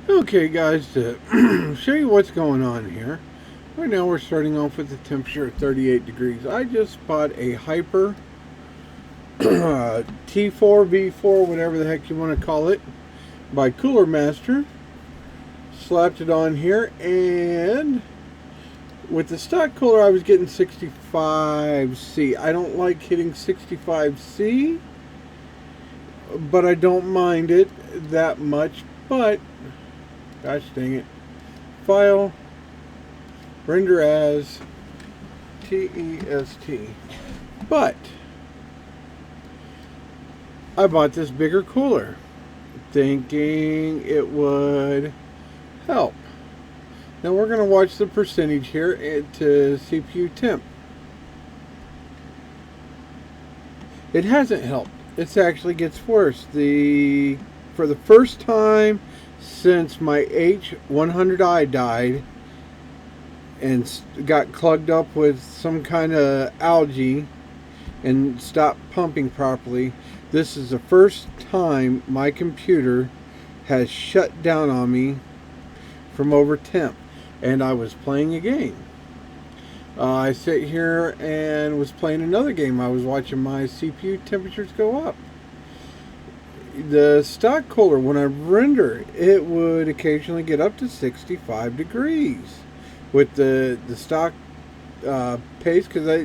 Okay guys, to show you what's going on here. Right now we're starting off with the temperature of 38 degrees. I just bought a Hyper T4, V4, whatever the heck you want to call it, by Cooler Master. Slapped it on here, and with the stock cooler I was getting 65C. I don't like hitting 65C, but I don't mind it that much. But gosh dang it. File, render as TEST. But I bought this bigger cooler thinking it would help. Now we're going to watch the percentage here to CPU temp. It hasn't helped. It actually gets worse. For the first time since my H100i died and got clogged up with some kind of algae and stopped pumping properly, this is the first time my computer has shut down on me from over temp. And I was playing a game. I sit here and was playing another game. I was watching my CPU temperatures go up. The stock cooler, when I render, it would occasionally get up to 65 degrees with the stock paste, because I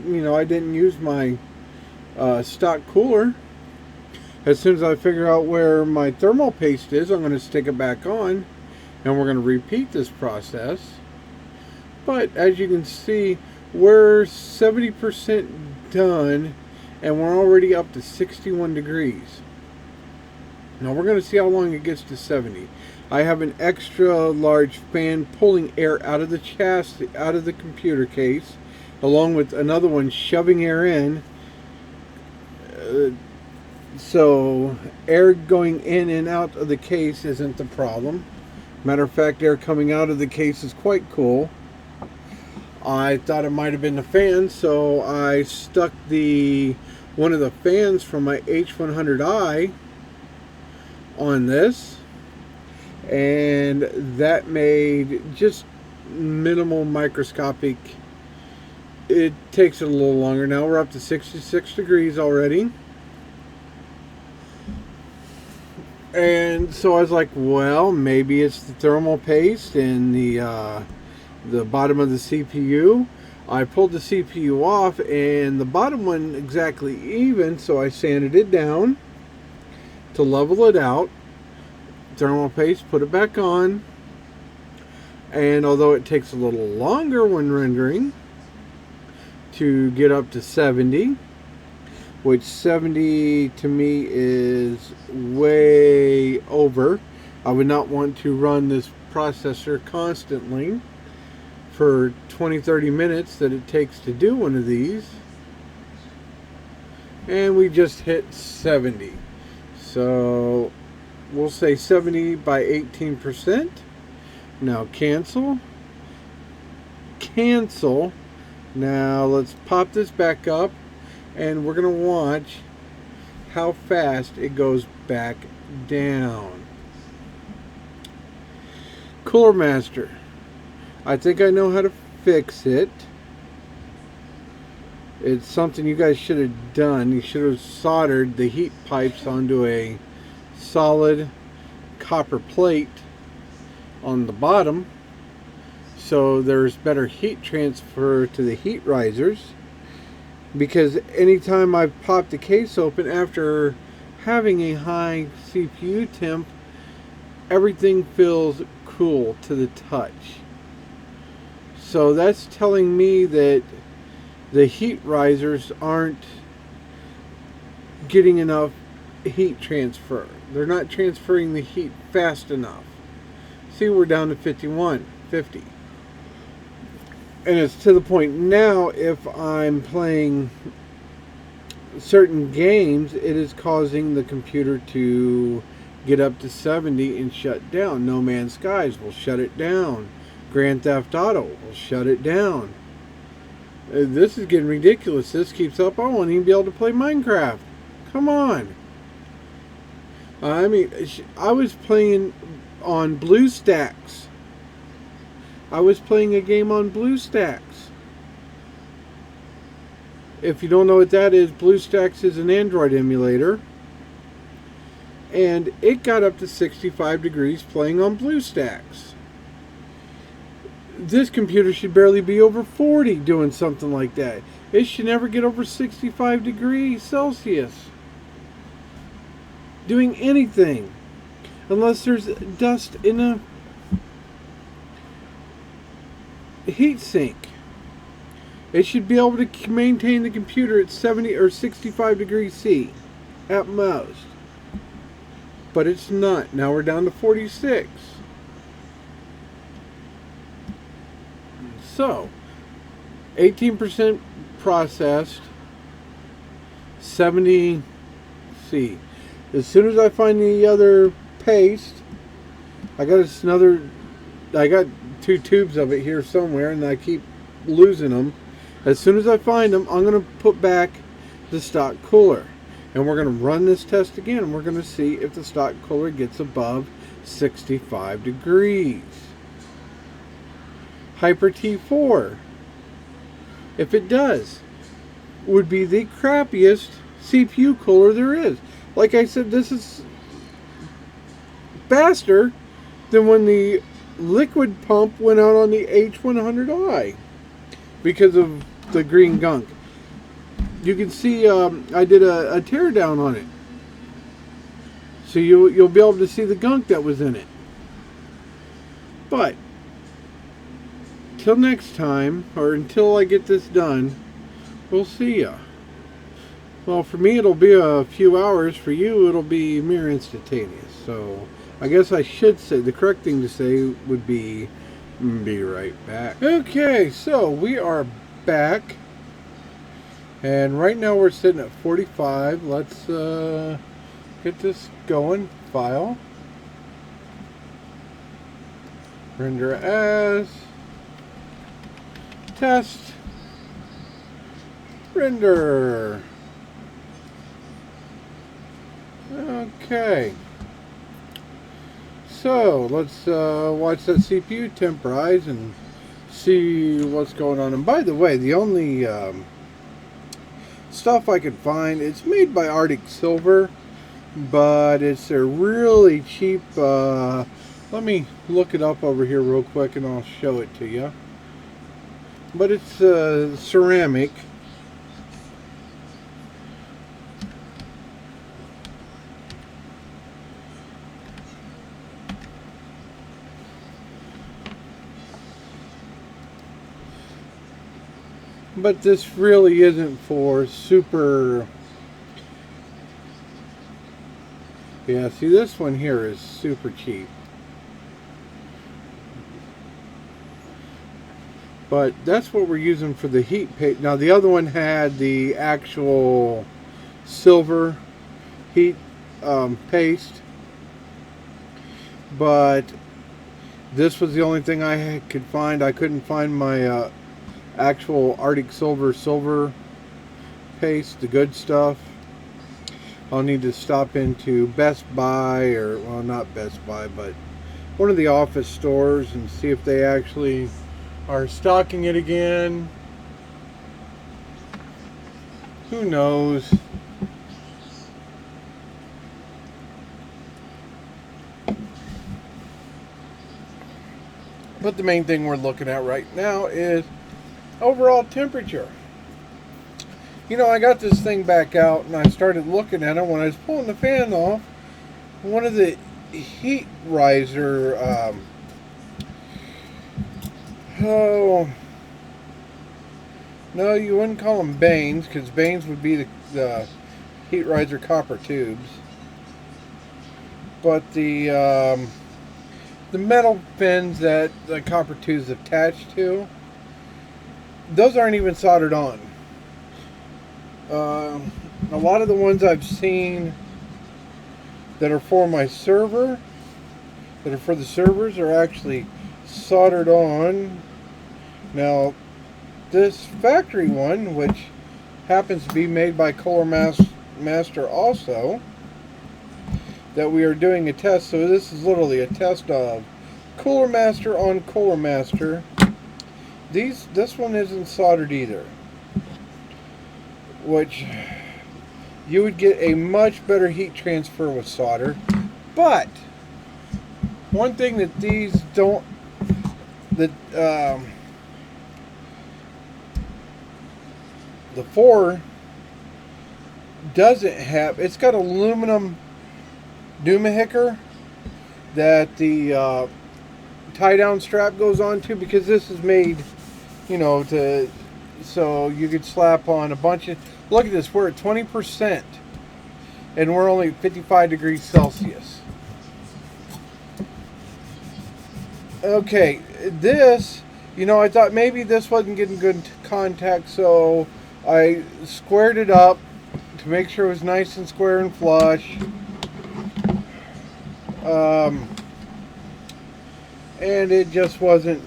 didn't use my stock cooler. As soon as I figure out where my thermal paste is, I'm going to stick it back on, and we're going to repeat this process. But as you can see, we're 70% done, and we're already up to 61 degrees. Now we're going to see how long it gets to 70. I have an extra large fan pulling air out of the chassis, out of the computer case, along with another one shoving air in. So air going in and out of the case isn't the problem. Matter of fact, air coming out of the case is quite cool. I thought it might have been the fan, so I stuck one of the fans from my H100i on this, and that made just minimal microscopic. It takes it a little longer. Now we're up to 66 degrees already. And so I was like, well, maybe it's the thermal paste in the bottom of the CPU. I pulled the CPU off, and the bottom wasn't exactly even, so I sanded it down to level it out. Thermal paste, put it back on, and although it takes a little longer when rendering to get up to 70, which 70 to me is way over. I would not want to run this processor constantly for 20-30 minutes that it takes to do one of these. And we just hit 70. So we'll say 70 by 18%. Now cancel. Cancel. Now let's pop this back up, and we're going to watch how fast it goes back down. Cooler Master. I think I know how to fix it. It's something you guys should have done. You should have soldered the heat pipes onto a solid copper plate on the bottom, so there's better heat transfer to the heat risers. Because anytime I've popped the case open after having a high CPU temp, everything feels cool to the touch. So that's telling me that the heat risers aren't getting enough heat transfer. They're not transferring the heat fast enough. See, we're down to 50. And it's to the point now, if I'm playing certain games, it is causing the computer to get up to 70 and shut down. No Man's Skies will shut it down. Grand Theft Auto will shut it down. This is getting ridiculous. This keeps up, I won't even be able to play Minecraft. Come on. I mean, I was playing on BlueStacks. I was playing a game on BlueStacks. If you don't know what that is, BlueStacks is an Android emulator. And it got up to 65 degrees playing on BlueStacks. This computer should barely be over 40 doing something like that. It should never get over 65 degrees Celsius doing anything. Unless there's dust in a heat sink. It should be able to maintain the computer at 70 or 65 degrees C at most. But it's not. Now we're down to 46. So, 18% processed, 70 C. As soon as I find the other paste, I got 2 tubes of it here somewhere, and I keep losing them. As soon as I find them, I'm going to put back the stock cooler. And we're going to run this test again, and we're going to see if the stock cooler gets above 65 degrees. Hyper T4, if it does, would be the crappiest CPU cooler there is. Like I said, this is faster than when the liquid pump went out on the H100i because of the green gunk. You can see I did a teardown on it, so you'll be able to see the gunk that was in it. But till next time, or until I get this done, we'll see ya. Well, for me it'll be a few hours. For you it'll be mere instantaneous. So I guess I should say, the correct thing to say would be right back. Okay, so we are back. And right now we're sitting at 45. Let's get this going. File. Render as. Test. Render. Okay. So let's watch that CPU temporize and see what's going on. And by the way, the only stuff I could find, it's made by Arctic Silver, but it's a really cheap, let me look it up over here real quick and I'll show it to you. But it's ceramic. But this really isn't for super... Yeah, see, this one here is super cheap. But that's what we're using for the heat paste. Now the other one had the actual silver heat paste. But this was the only thing I could find. I couldn't find my actual Arctic Silver paste, the good stuff. I'll need to stop into Best Buy, or, well, not Best Buy, but one of the office stores and see if they actually are stocking it again. Who knows? But the main thing we're looking at right now is overall temperature. You know, I got this thing back out and I started looking at it when I was pulling the fan off. One of the heat riser oh no, you wouldn't call them Banes, because Banes would be the heat riser copper tubes, but the metal fins that the copper tubes attached to, those aren't even soldered on. A lot of the ones I've seen that are for my server, that are for the servers, are actually soldered on. Now, this factory one, which happens to be made by Cooler Master also, that we are doing a test. So this is literally a test of Cooler Master on Cooler Master. This one isn't soldered either, which you would get a much better heat transfer with solder. But one thing that these don't, that the 4 doesn't have, it's got aluminum Dumahicker that the tie down strap goes on to, because this is made, you know, to, so you could slap on a bunch of, look at this, we're at 20% and we're only 55 degrees Celsius. Okay, this, you know, I thought maybe this wasn't getting good contact, so I squared it up to make sure it was nice and square and flush. And it just wasn't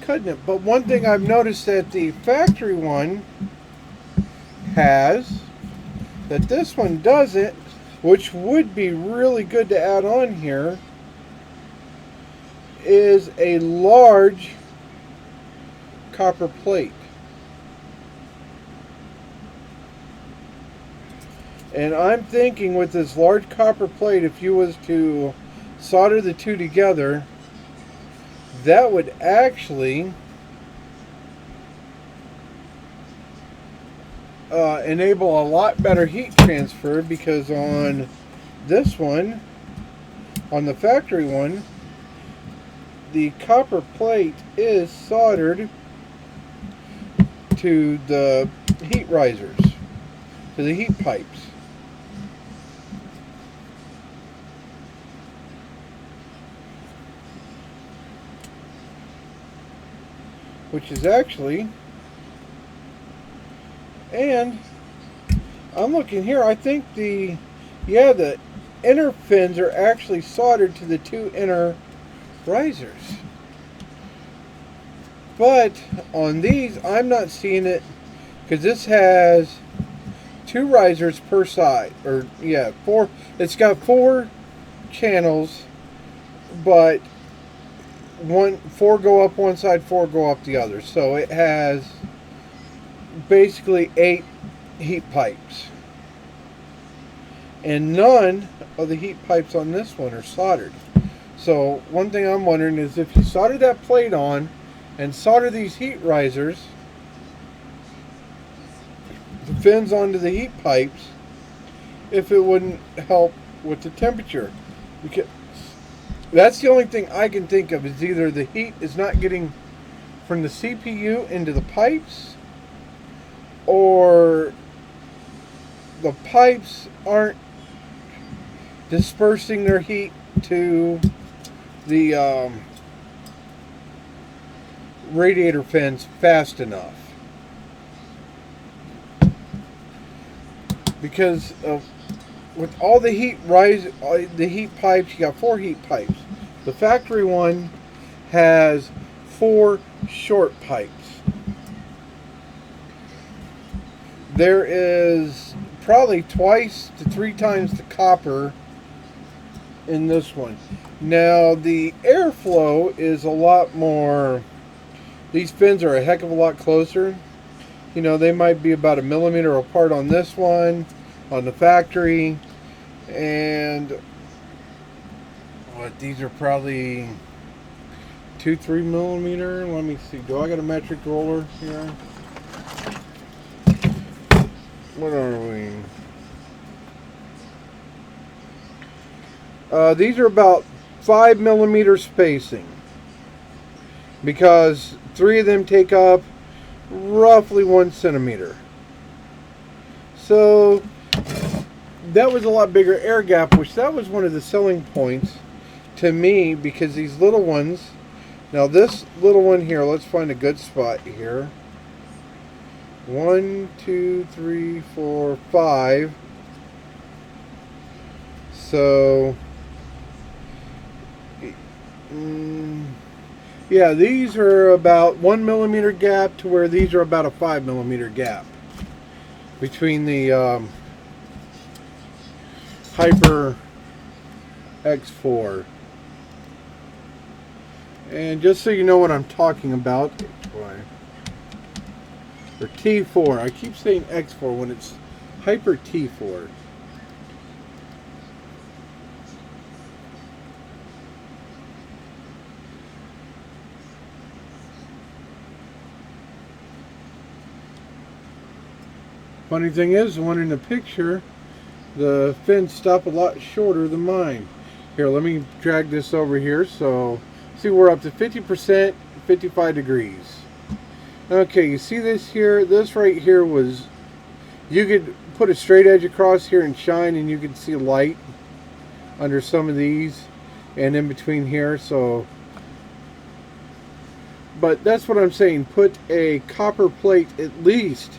cutting it. But one thing I've noticed that the factory one has, that this one doesn't, which would be really good to add on here, is a large copper plate. And I'm thinking with this large copper plate, if you was to solder the two together, that would actually enable a lot better heat transfer, because on this one, on the factory one, the copper plate is soldered to the heat risers, to the heat pipes. Which is actually, and I'm looking here, I think the inner fins are actually soldered to the two inner risers. But on these, I'm not seeing it, because this has 2 risers per side, or yeah, 4. It's got 4 channels, but 4 go up one side, 4 go up the other. So it has basically 8 heat pipes. And none of the heat pipes on this one are soldered. So one thing I'm wondering is, if you solder that plate on and solder these heat risers, the fins onto the heat pipes, if it wouldn't help with the temperature. Because that's the only thing I can think of, is either the heat is not getting from the CPU into the pipes, or the pipes aren't dispersing their heat to the radiator fins fast enough. Because of, with all the heat the heat pipes, you got 4 heat pipes. The factory one has 4 short pipes. There is probably twice to 3 times the copper in this one. Now the airflow is a lot more, these fins are a heck of a lot closer. You know, they might be about 1 millimeter apart on this one, on the factory, and what, these are probably 2-3 millimeter. Let me see, do I got a metric roller here? What are we? These are about 5 millimeter spacing, because 3 of them take up roughly 1 centimeter. So that was a lot bigger air gap, which that was one of the selling points to me, because these little ones, now this little one here, let's find a good spot here. 1, 2, 3, 4, 5. So yeah, these are about 1 millimeter gap, to where these are about a 5 millimeter gap between the hyper X4. And just so you know what I'm talking about, or T4. I keep saying X4 when it's Hyper T4. Funny thing is, the one in the picture, the fins stop a lot shorter than mine. Here, let me drag this over here. So, see, we're up to 50%, 55 degrees. Okay, you see this here? This right here was, you could put a straight edge across here and shine, and you could see light under some of these and in between here. So, but that's what I'm saying. Put a copper plate at least.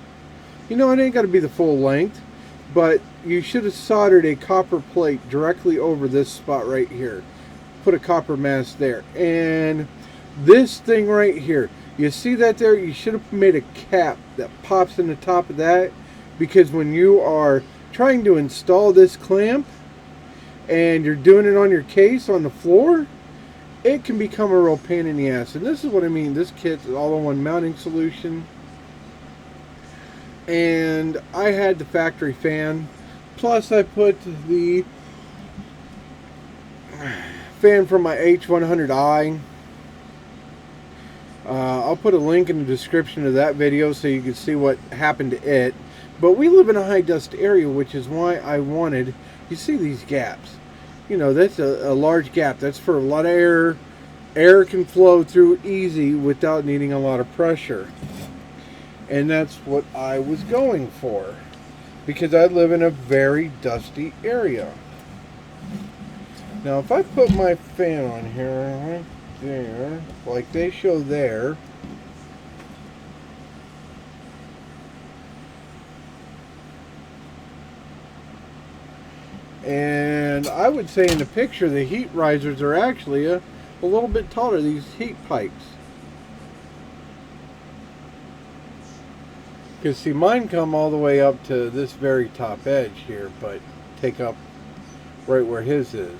You know, it ain't got to be the full length, but you should have soldered a copper plate directly over this spot right here. Put a copper mass there. And this thing right here, you see that there? You should have made a cap that pops in the top of that, because when you are trying to install this clamp and you're doing it on your case on the floor, it can become a real pain in the ass. And this is what I mean. This kit is all-in-one mounting solution. And I had the factory fan, plus I put the fan from my H100i. I'll put a link in the description of that video so you can see what happened to it. But we live in a high dust area, which is why I wanted, you see these gaps, you know, that's a large gap. That's for a lot of air. Air can flow through easy without needing a lot of pressure. And that's what I was going for, because I live in a very dusty area. Now if I put my fan on here right there, like they show there, and I would say in the picture the heat risers are actually a little bit taller, these heat pipes. Because see, mine come all the way up to this very top edge here, but take up right where his is.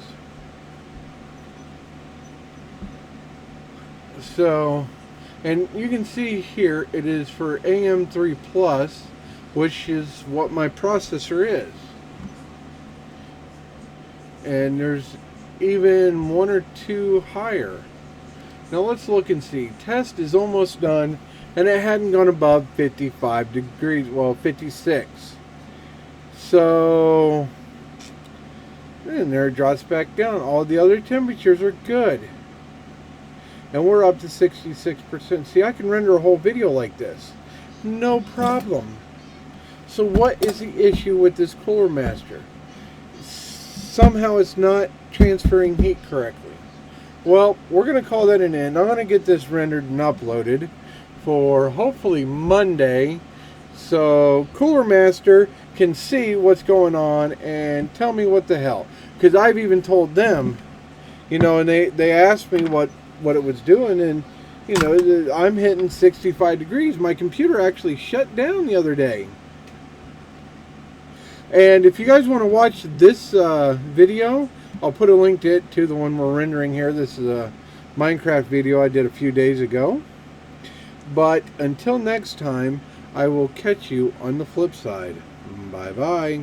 So, and you can see here it is for AM3 Plus, which is what my processor is. And there's even one or two higher. Now let's look and see. Test is almost done. And it hadn't gone above 55 degrees, well, 56. So, and there it drops back down. All the other temperatures are good. And we're up to 66%. See, I can render a whole video like this. No problem. So what is the issue with this Cooler Master? Somehow it's not transferring heat correctly. Well, we're going to call that an end. I'm going to get this rendered and uploaded for hopefully Monday, so Cooler Master can see what's going on and tell me what the hell. Because I've even told them, you know, and they asked me what it was doing, and you know, I'm hitting 65 degrees. My computer actually shut down the other day. And if you guys want to watch this video, I'll put a link to it, to the one we're rendering here. This is a Minecraft video I did a few days ago. But until next time, I will catch you on the flip side. Bye-bye.